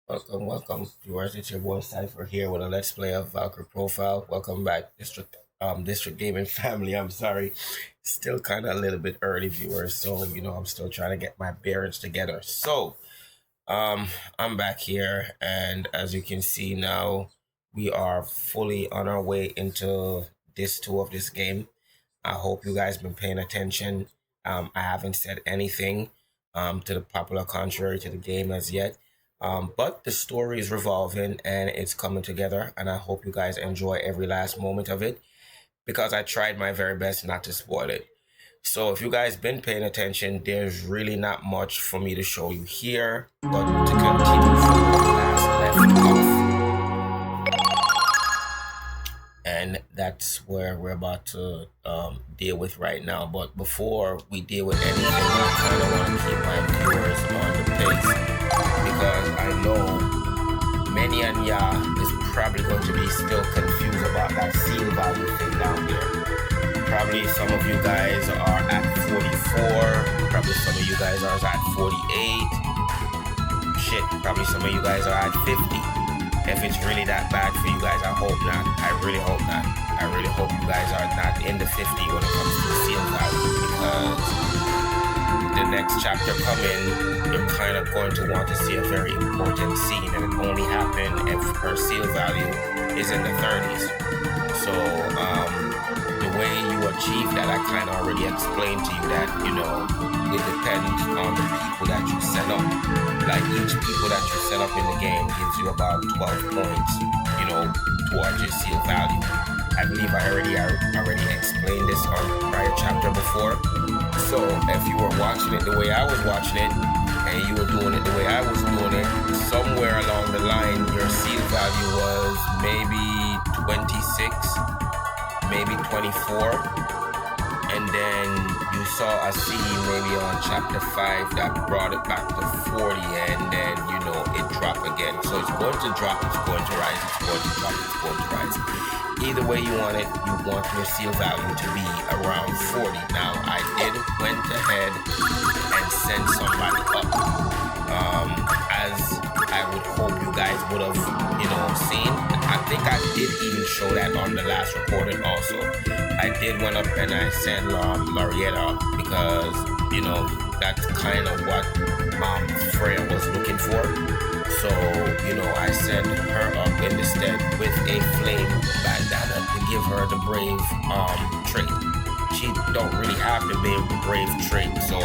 Welcome, viewers. It's your boy Cypher here with a Let's Play of Valkyrie Profile. Welcome back, District Gaming family. I'm sorry, still kind of a little bit early, viewers. So I'm still trying to get my bearings together. Um, I'm back here, and as you can see now, we are fully on our way into this tour of this game. I hope you guys been paying attention. I haven't said anything to the popular contrary to the game as yet. But the story is revolving and it's coming together, and I hope you guys enjoy every last moment of it because I tried my very best not to spoil it. So if you guys been paying attention, there's really not much for me to show you here, but to continue from where we last left off, and that's where we're about to deal with right now. But before we deal with anything, I kind of want to keep my viewers on the pace because I know many and ya is probably going to be still confused about that seal value thing down there. Probably some of you guys are at 44. Probably some of you guys are at 48. Shit, probably some of you guys are at 50. If it's really that bad for you guys, I hope not. I really hope not. I really hope you guys are not in the 50 when it comes to the seal value, because the next chapter coming, you're kind of going to want to see a very important scene, and it only happen if her seal value is in the 30s. So the way you achieve that, I kind of already explained to you that, it depends on the people that you set up. Like each people that you set up in the game gives you about 12 points, towards your seal value. I believe I already explained this on a prior chapter before. So if you were watching it the way I was watching it, and you were doing it the way I was doing it, somewhere along the line, your seal value was maybe 26, maybe 24. And then you saw a scene maybe on chapter 5 that brought it back to 40, and then, it dropped again. So it's going to drop, it's going to rise, it's going to drop, it's going to rise. Either way you want it, you want your seal value to be around 40. Now, I went ahead and sent somebody up, as I would hope you guys would have, seen. I think I did even show that on the last recording also. I did went up and I sent Larietta because, that's kind of what Freya was looking for. So, I sent her up instead with a flame bandana to give her the brave trait. She don't really have the brave trait, so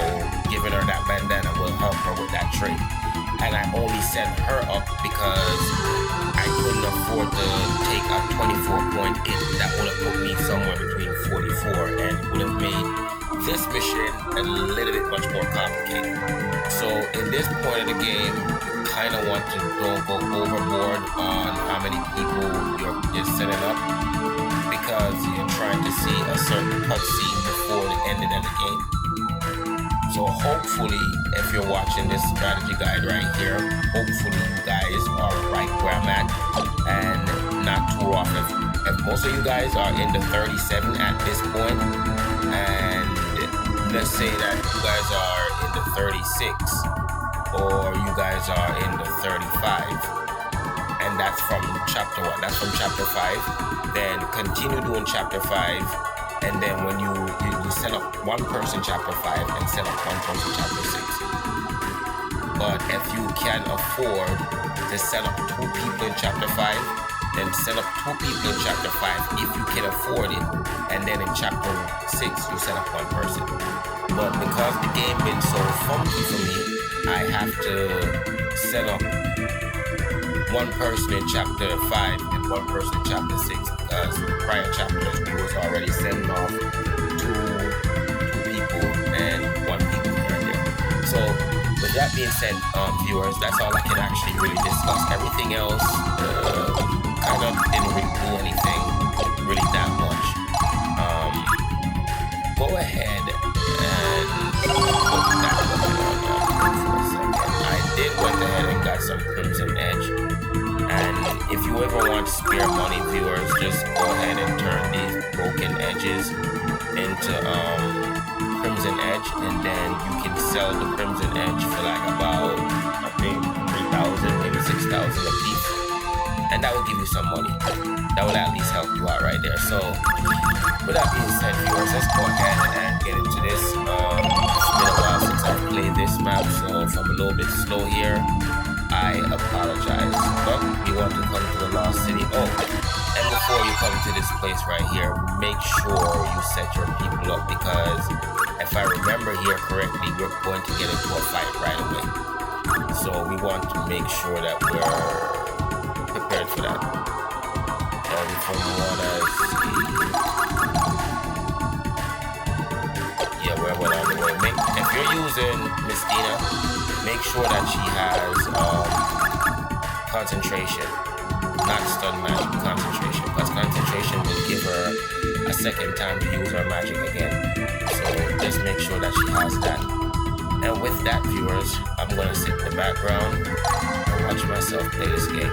giving her that bandana will help her with that trait. And I only sent her up because I couldn't afford to take a 24-point hit. That would have put me somewhere between 44 and would have made this mission a little bit much more complicated. So in this point of the game, you kind of want to don't go overboard on how many people you're setting up, because you're trying to see a certain cutscene before the ending of the game. So hopefully, if you're watching this strategy guide right here, hopefully you guys are right where I'm at and not too off. If most of you guys are in the 37 at this point, and let's say that you guys are in the 36, or you guys are in the 35, and that's from chapter 1, that's from chapter 5, then continue doing chapter 5. And then when you set up one person chapter 5 and set up one person chapter 6. But if you can afford to set up 2 people in chapter 5, then set up 2 people in chapter 5 if you can afford it. And then in chapter 6, you set up one person. But because the game been so funky for me, I have to set up one person in chapter 5 and one person in chapter 6, because the prior chapters we was already sending off two people and one people here and there. So with that being said, viewers, that's all I can actually really discuss. Everything else kind of didn't really do anything really that much. Go ahead and put that weapon on for a second. I did went ahead and got some Crimson Edge. And if you ever want spare money, viewers, just go ahead and turn these broken edges into Crimson Edge, and then you can sell the Crimson Edge for like about, I think, 3,000, maybe 6,000. 1,000 apiece, and that will give you some money. That will at least help you out right there. So, with that being said, viewers, let's go ahead and get into this. It's been a while since I've played this map, so if I'm a little bit slow here, I apologize. But we want to come to the Lost City. Oh, and before you come to this place right here, make sure you set your people up, because if I remember here correctly, we're going to get into a fight right away. So we want to make sure that we're prepared for that. And from what I see, yeah, we're well on the way. If you're using Miss Dina, make sure that she has concentration, not stun magic, concentration, because concentration will give her a second time to use her magic again. So just make sure that she has that. And with that, viewers, I'm going to sit in the background and watch myself play this game.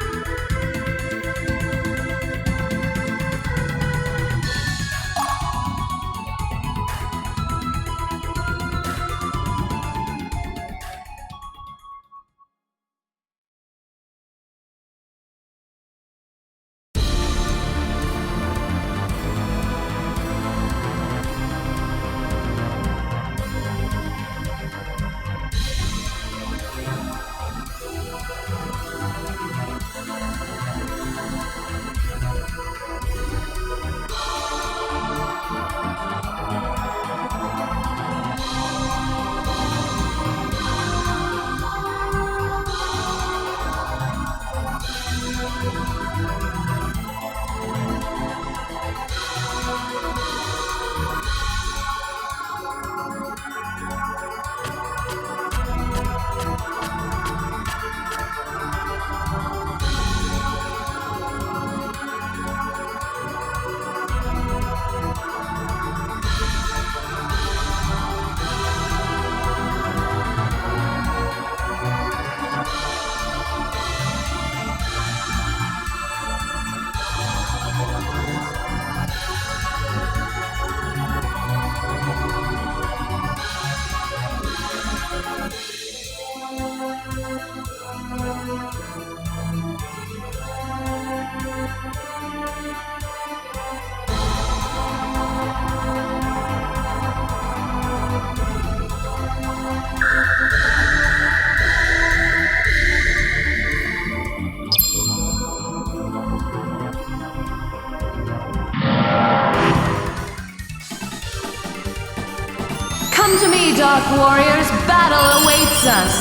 Come to me, Dark Warriors. Battle awaits us.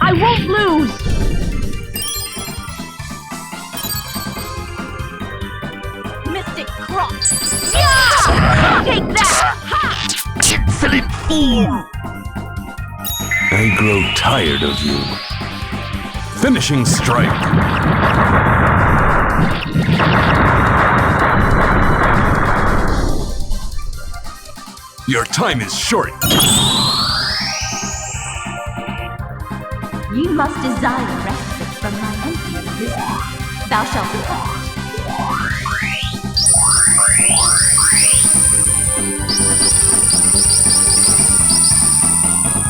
I won't lose! Mystic Cross! Yeah! Take that! Ha! Insolent fool! I grow tired of you. Finishing strike. Your time is short. You must desire respite from my empty existence. Thou shalt be taught.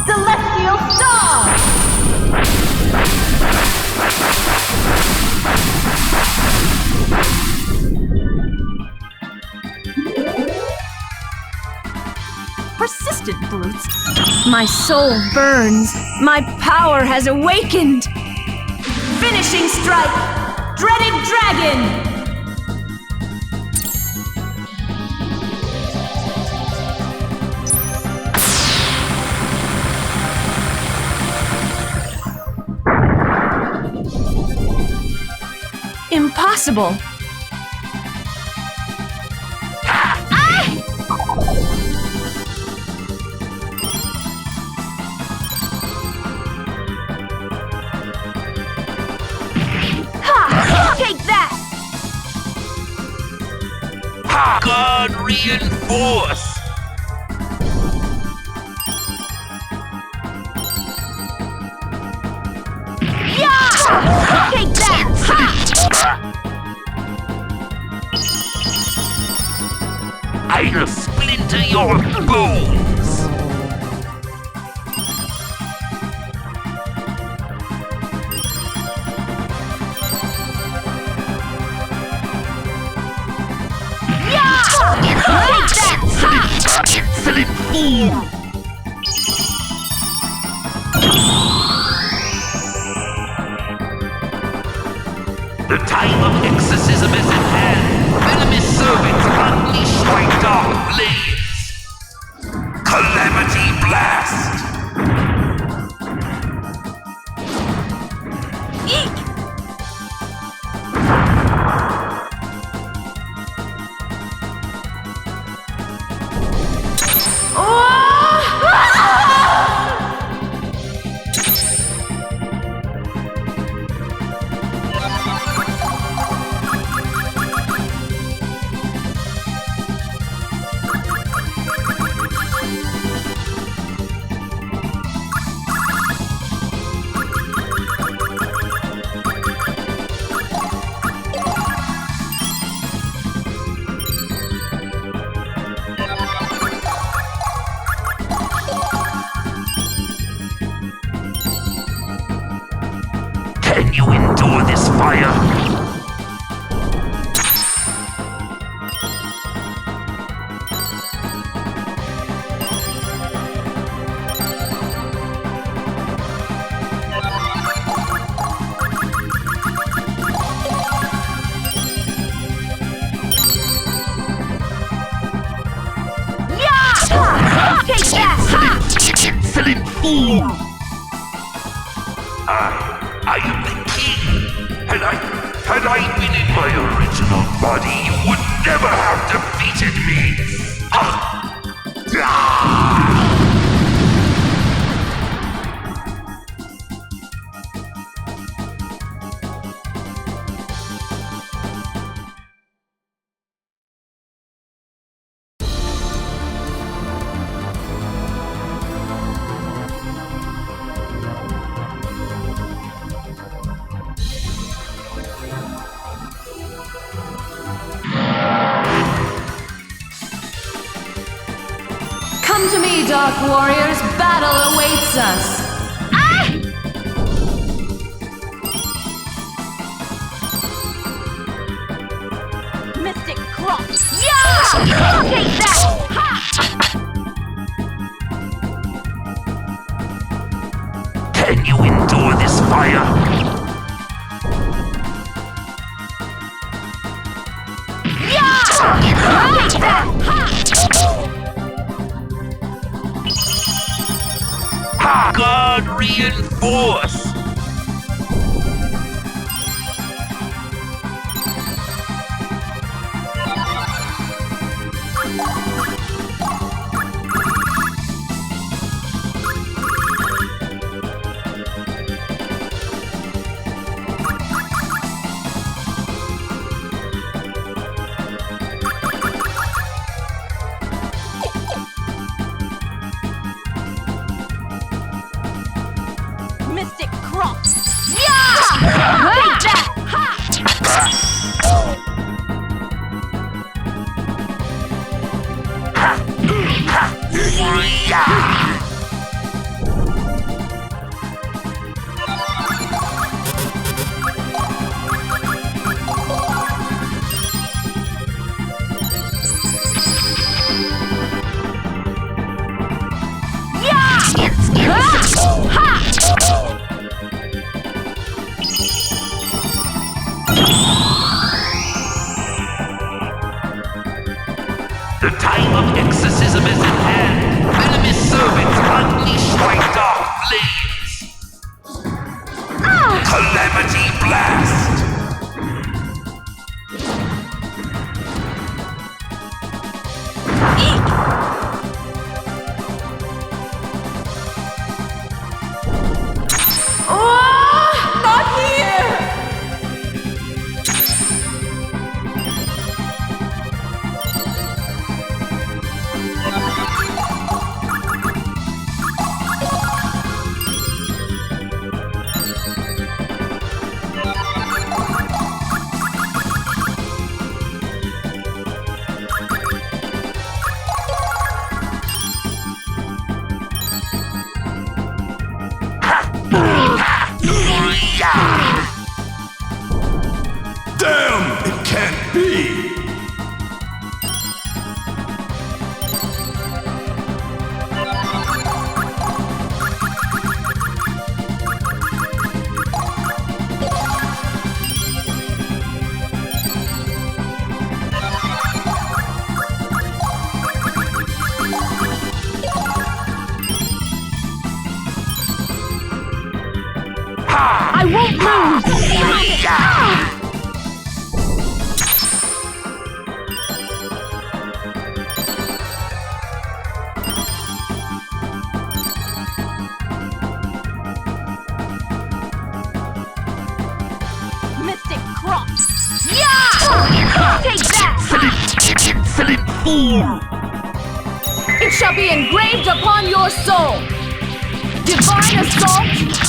Celestial Star! Persistent brutes. My soul burns. My power has awakened. Finishing strike. Dreaded dragon. Impossible. Take that! God reinforce! Yeah! Take that! I'll splinter your bones! Insolent fool! The time of exorcism is at hand. Venomous servants unleash my dark blades. Calamity blast! Eek! Can you endure this fire? Take that! Insolent fool! I am the king. Had I been in my original body, you would never have defeated me. Come to me, Dark Warriors. Battle awaits us. Mystic Crop! Yeah! Take that! Can you endure this fire? Take that! God reinforce! Mystic Crop! Yeah! Take that! The time of exorcism is at hand. Venomous servants unleash my dark blades. Calamity blast! Not here! Damn! It can't be! Mystic Crop! Yeah! Take that! Insolent fool! It shall be engraved upon your soul! Divine Assault!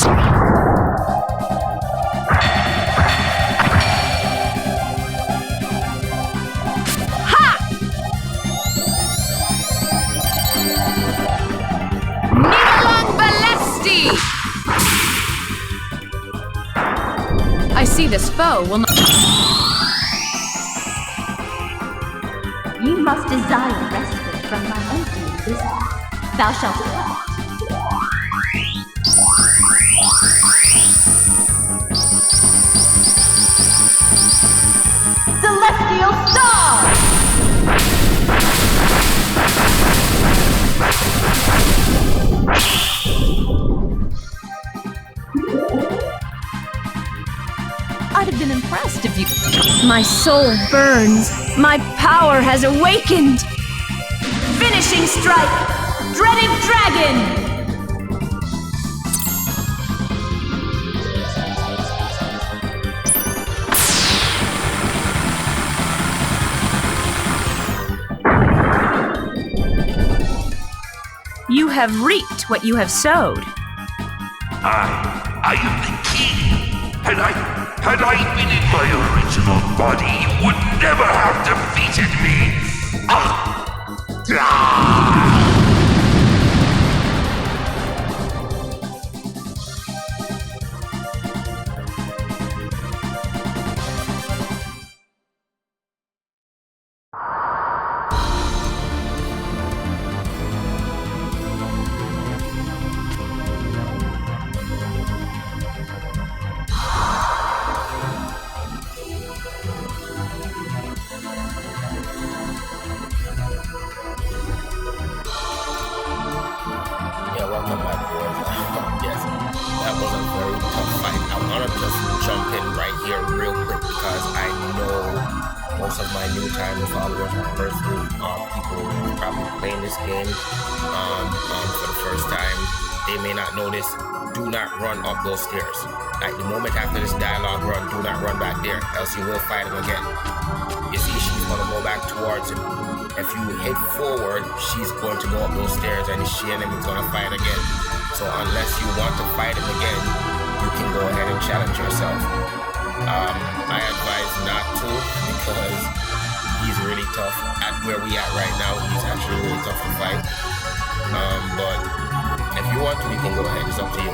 I see this foe will not. You must desire respite from my empty vision. Thou shalt not. Celestial Star! I'd have been impressed if you. My soul burns. My power has awakened. Finishing strike! Dreaded Dragon! You have reaped what you have sowed. I am the king. Had I been in my original body, you would never have defeated me. Yeah, welcome back, boys. Yes, that was a very tough fight. I want to just jump in right here real quick because I know most of my new time followers are first people who are probably playing this game for the first time. They may not know this. Do not run up those stairs. Like the moment after this dialogue run, do not run back there, else you will fight him again. You see, she's gonna go back towards him. If you head forward, she's going to go up those stairs and she and him is going to fight again. So unless you want to fight him again, you can go ahead and challenge yourself. I advise not to because he's really tough at where we at right now. He's actually really tough to fight. But if you want to, you can go ahead. It's up to you.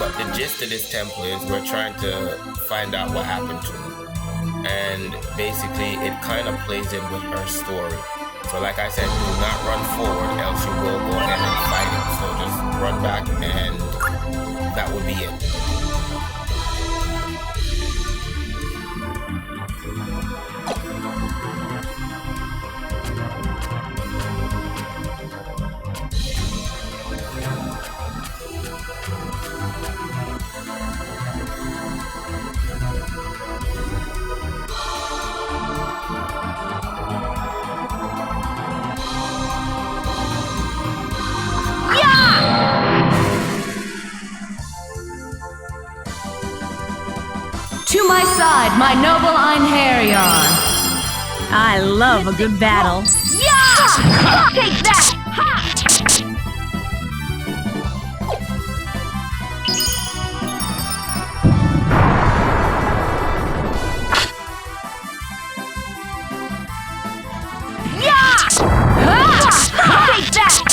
But the gist of this temple is we're trying to find out what happened to him. And basically it kind of plays in with her story. So like I said, do not run forward, else you will go ahead and fight him. So just run back and that would be it. To my side, my noble Einherjar. I love a good battle. Yeah! Take that! Ha! Take that!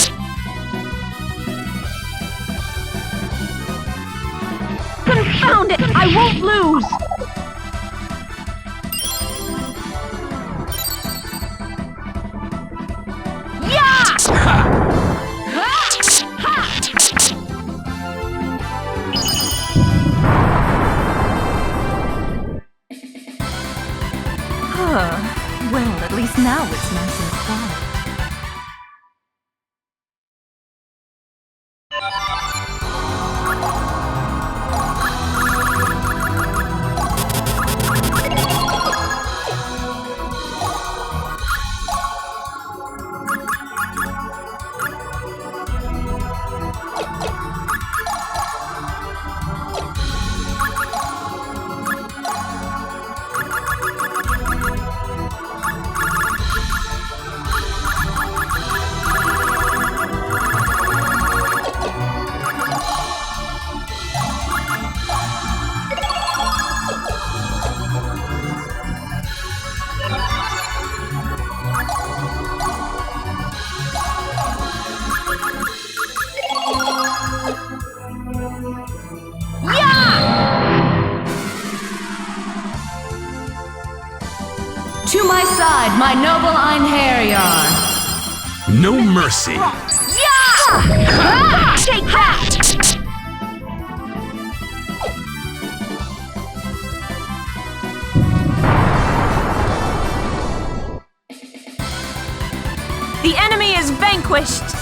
Confound it! I won't lose! Well, at least now it's nice and quiet. To my side, my noble Einherjar. No mercy. Yeah! Take that! The enemy is vanquished!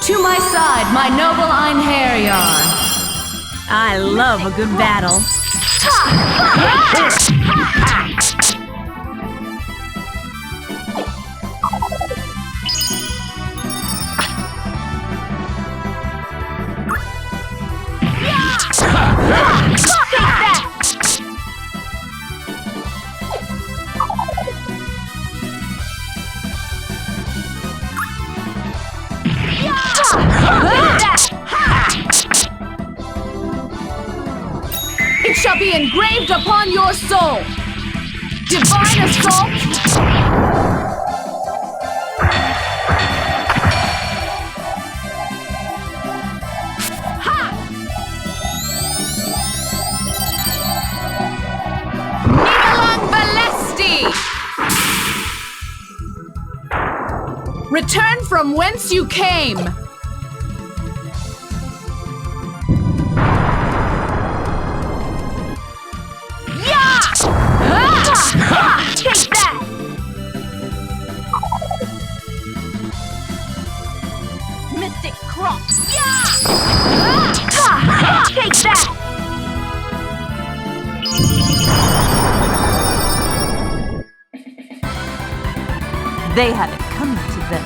To my side, my noble Einherjar. I love a good battle. It shall be engraved upon your soul. Divine assault. Return from whence you came! Yeah! Take that! Mystic Crop! Yeah! Take that! They have it coming to them.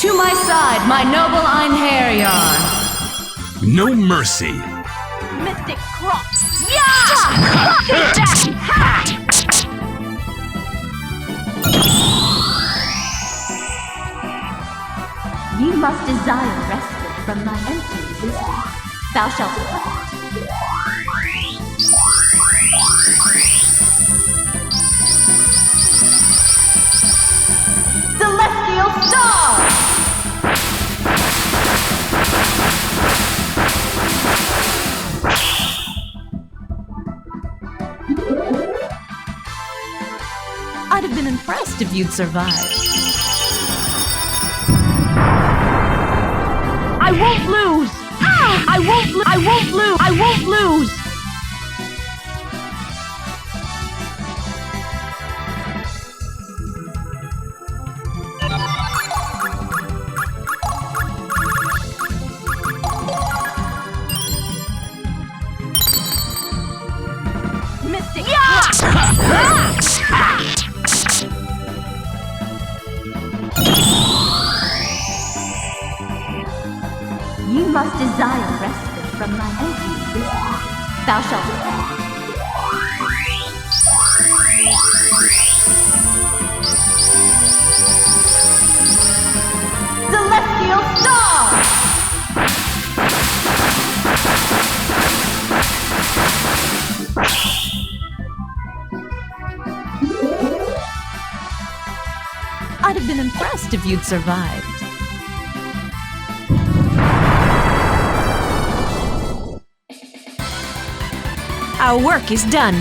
To my side, my noble Einherjar. No mercy. Mystic Crop. Yeah! Take that! You must desire respite from my empty existence. Thou shalt fight. Celestial Star! I'd have been impressed if you'd survived. I won't lose! I won't lose! I won't lose! Mystic! You must desire respite from my empty existence. Thou shalt fight. Celestial Star! I'd have been impressed if you'd survived. Our work is done.